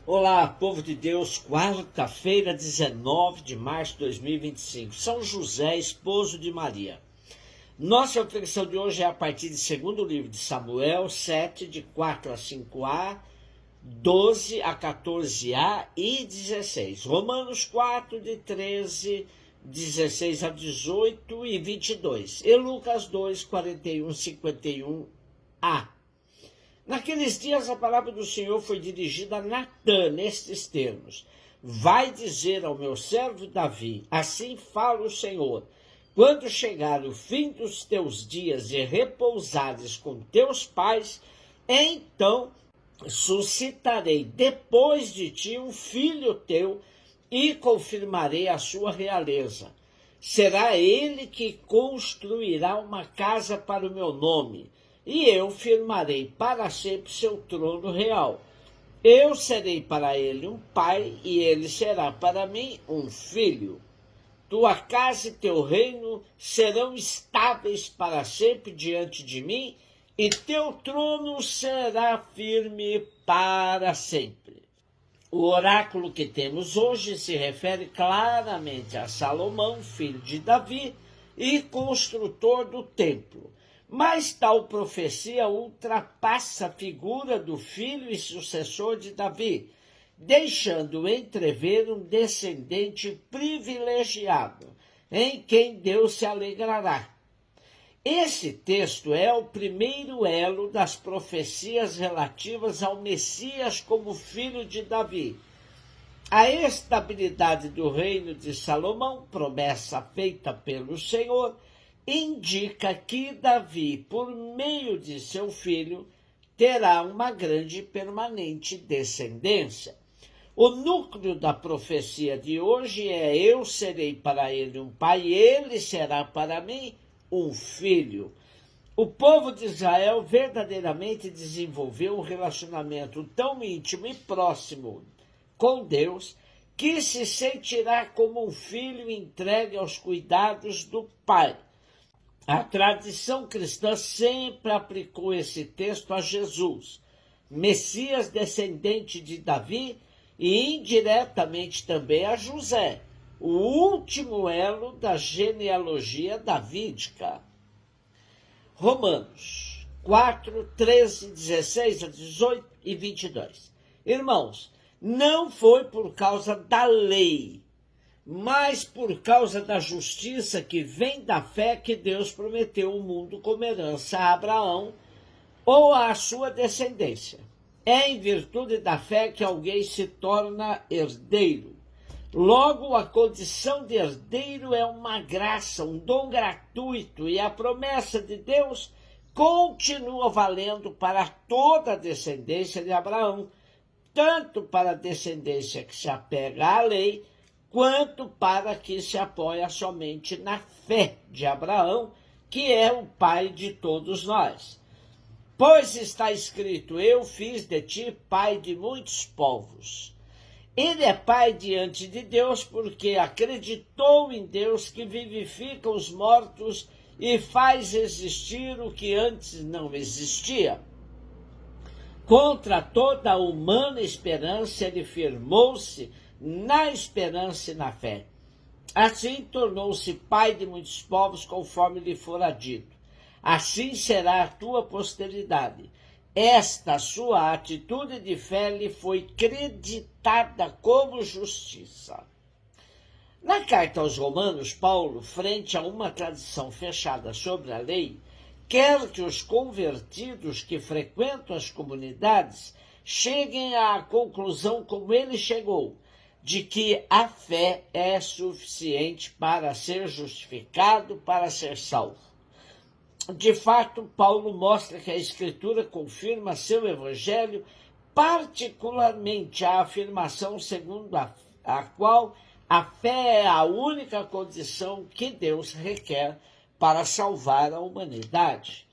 Olá, povo de Deus, quarta-feira, 19 de março de 2025. São José, esposo de Maria. Nossa reflexão de hoje é a partir de segundo livro de Samuel, 7, de 4 a 5a, 12 a 14a e 16. Romanos 4, de 13, 16 a 18 e 22. E Lucas 2, 41, 51a. Naqueles dias a palavra do Senhor foi dirigida a Natã nestes termos: vai dizer ao meu servo Davi, assim fala o Senhor, quando chegar o fim dos teus dias e repousares com teus pais, então suscitarei depois de ti um filho teu e confirmarei a sua realeza. Será ele que construirá uma casa para o meu nome, e eu firmarei para sempre seu trono real. Eu serei para ele um pai, e ele será para mim um filho. Tua casa e teu reino serão estáveis para sempre diante de mim, e teu trono será firme para sempre. O oráculo que temos hoje se refere claramente a Salomão, filho de Davi e construtor do templo. Mas tal profecia ultrapassa a figura do filho e sucessor de Davi, deixando entrever um descendente privilegiado, em quem Deus se alegrará. Esse texto é o primeiro elo das profecias relativas ao Messias como filho de Davi. A estabilidade do reino de Salomão, promessa feita pelo Senhor, indica que Davi, por meio de seu filho, terá uma grande e permanente descendência. O núcleo da profecia de hoje é: eu serei para ele um pai, e ele será para mim um filho. O povo de Israel verdadeiramente desenvolveu um relacionamento tão íntimo e próximo com Deus que se sentirá como um filho entregue aos cuidados do pai. A tradição cristã sempre aplicou esse texto a Jesus, Messias descendente de Davi, e indiretamente também a José, o último elo da genealogia davídica. Romanos 4, 13, 16 a 18 e 22. Irmãos, não foi por causa da lei, mas por causa da justiça que vem da fé que Deus prometeu o mundo como herança a Abraão ou à sua descendência. É em virtude da fé que alguém se torna herdeiro. Logo, a condição de herdeiro é uma graça, um dom gratuito, e a promessa de Deus continua valendo para toda a descendência de Abraão, tanto para a descendência que se apega à lei, quanto para que se apoia somente na fé de Abraão, que é o pai de todos nós. Pois está escrito: eu fiz de ti pai de muitos povos. Ele é pai diante de Deus porque acreditou em Deus que vivifica os mortos e faz existir o que antes não existia. Contra toda a humana esperança, ele firmou-se na esperança e na fé. Assim tornou-se pai de muitos povos, conforme lhe fora dito: assim será a tua posteridade. Esta sua atitude de fé lhe foi creditada como justiça. Na carta aos Romanos, Paulo, frente a uma tradição fechada sobre a lei, quer que os convertidos que frequentam as comunidades cheguem à conclusão, como ele chegou, de que a fé é suficiente para ser justificado, para ser salvo. De fato, Paulo mostra que a Escritura confirma seu evangelho, particularmente a afirmação segundo a qual a fé é a única condição que Deus requer para salvar a humanidade.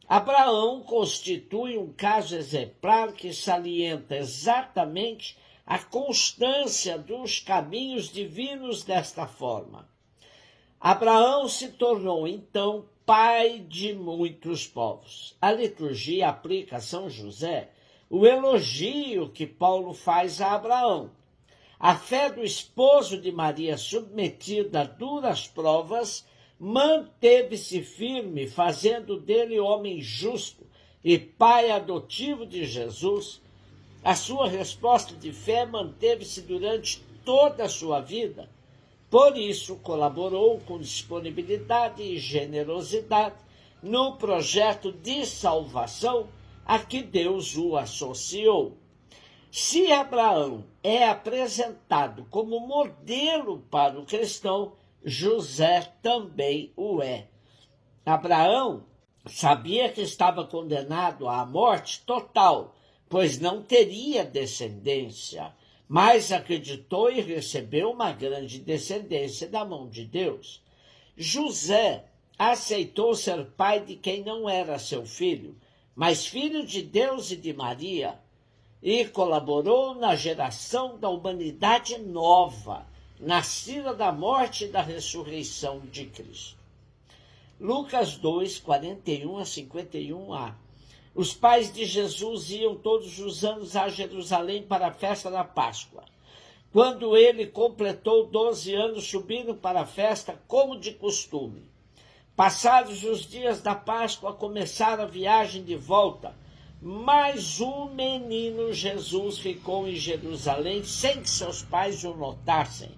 Abraão constitui um caso exemplar que salienta exatamente a constância dos caminhos divinos desta forma. Abraão se tornou, então, pai de muitos povos. A liturgia aplica a São José o elogio que Paulo faz a Abraão. A fé do esposo de Maria, submetida a duras provas, manteve-se firme, fazendo dele homem justo e pai adotivo de Jesus. A sua resposta de fé manteve-se durante toda a sua vida. Por isso, colaborou com disponibilidade e generosidade no projeto de salvação a que Deus o associou. Se Abraão é apresentado como modelo para o cristão, José também o é. Abraão sabia que estava condenado à morte total, pois não teria descendência, mas acreditou e recebeu uma grande descendência da mão de Deus. José aceitou ser pai de quem não era seu filho, mas filho de Deus e de Maria, e colaborou na geração da humanidade nova, nascida da morte e da ressurreição de Cristo. Lucas 2, 41 a 51a. Os pais de Jesus iam todos os anos a Jerusalém para a festa da Páscoa. Quando ele completou 12 anos, subiram para a festa como de costume. Passados os dias da Páscoa, começaram a viagem de volta, mas o menino Jesus ficou em Jerusalém sem que seus pais o notassem.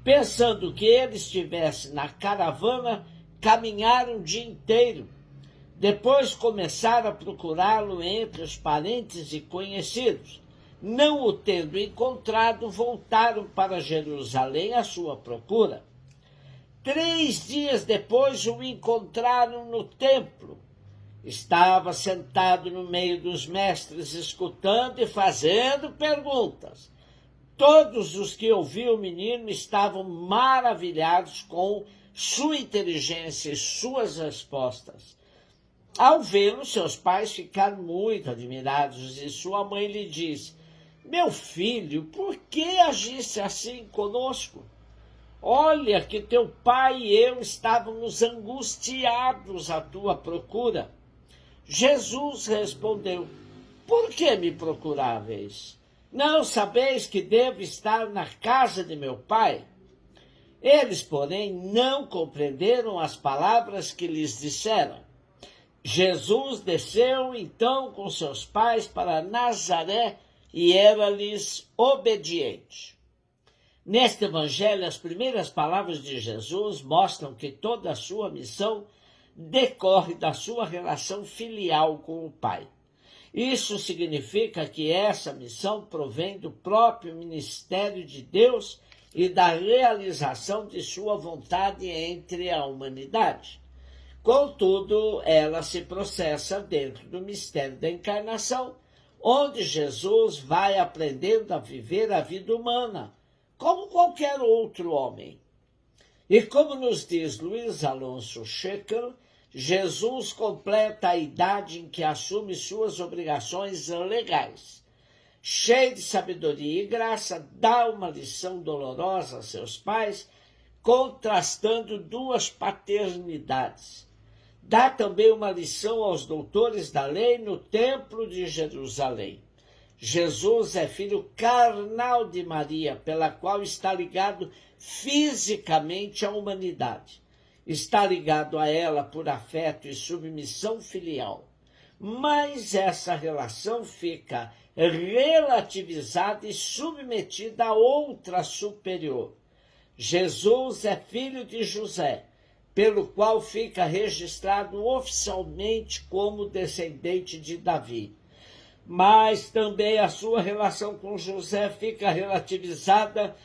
Pensando que ele estivesse na caravana, caminharam o dia inteiro. Depois começaram a procurá-lo entre os parentes e conhecidos. Não o tendo encontrado, voltaram para Jerusalém à sua procura. 3 dias depois o encontraram no templo. Estava sentado no meio dos mestres, escutando e fazendo perguntas. Todos os que ouviam o menino estavam maravilhados com sua inteligência e suas respostas. Ao vê-lo, seus pais ficaram muito admirados e sua mãe lhe disse: meu filho, por que agiste assim conosco? Olha que teu pai e eu estávamos angustiados à tua procura. Jesus respondeu: por que me procuráveis? Não sabeis que devo estar na casa de meu pai? Eles, porém, não compreenderam as palavras que lhes disseram. Jesus desceu então com seus pais para Nazaré e era-lhes obediente. Neste evangelho, as primeiras palavras de Jesus mostram que toda a sua missão decorre da sua relação filial com o Pai. Isso significa que essa missão provém do próprio ministério de Deus e da realização de sua vontade entre a humanidade. Contudo, ela se processa dentro do mistério da encarnação, onde Jesus vai aprendendo a viver a vida humana, como qualquer outro homem. E como nos diz Luiz Alonso Scheckel, Jesus completa a idade em que assume suas obrigações legais. Cheio de sabedoria e graça, dá uma lição dolorosa a seus pais, contrastando duas paternidades. Dá também uma lição aos doutores da lei no templo de Jerusalém. Jesus é filho carnal de Maria, pela qual está ligado fisicamente à humanidade. Está ligado a ela por afeto e submissão filial. Mas essa relação fica relativizada e submetida a outra superior. Jesus é filho de José, pelo qual fica registrado oficialmente como descendente de Davi. Mas também a sua relação com José fica relativizada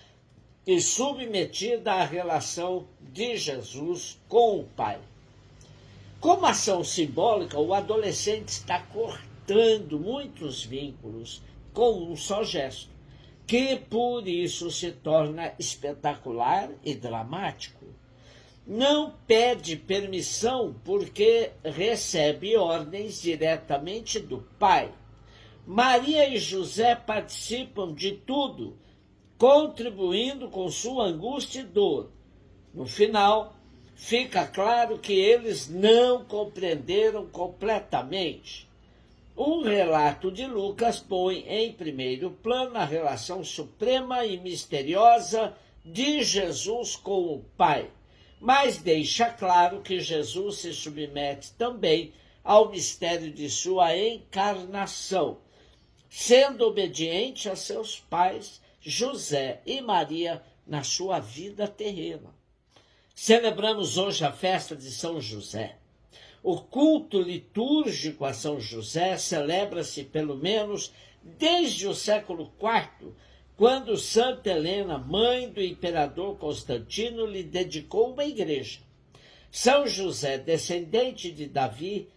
e submetida à relação de Jesus com o Pai. Como ação simbólica, o adolescente está cortando muitos vínculos com um só gesto, que por isso se torna espetacular e dramático. Não pede permissão porque recebe ordens diretamente do Pai. Maria e José participam de tudo, contribuindo com sua angústia e dor. No final, fica claro que eles não compreenderam completamente. Um relato de Lucas põe em primeiro plano a relação suprema e misteriosa de Jesus com o Pai, mas deixa claro que Jesus se submete também ao mistério de sua encarnação, sendo obediente a seus pais, José e Maria, na sua vida terrena. Celebramos hoje a festa de São José. O culto litúrgico a São José celebra-se pelo menos desde o século IV, quando Santa Helena, mãe do imperador Constantino, lhe dedicou uma igreja. São José, descendente de Davi,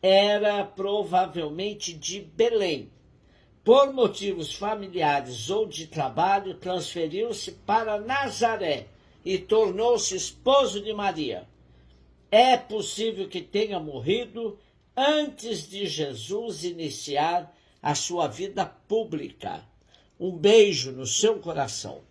era provavelmente de Belém. Por motivos familiares ou de trabalho, transferiu-se para Nazaré e tornou-se esposo de Maria. É possível que tenha morrido antes de Jesus iniciar a sua vida pública. Um beijo no seu coração.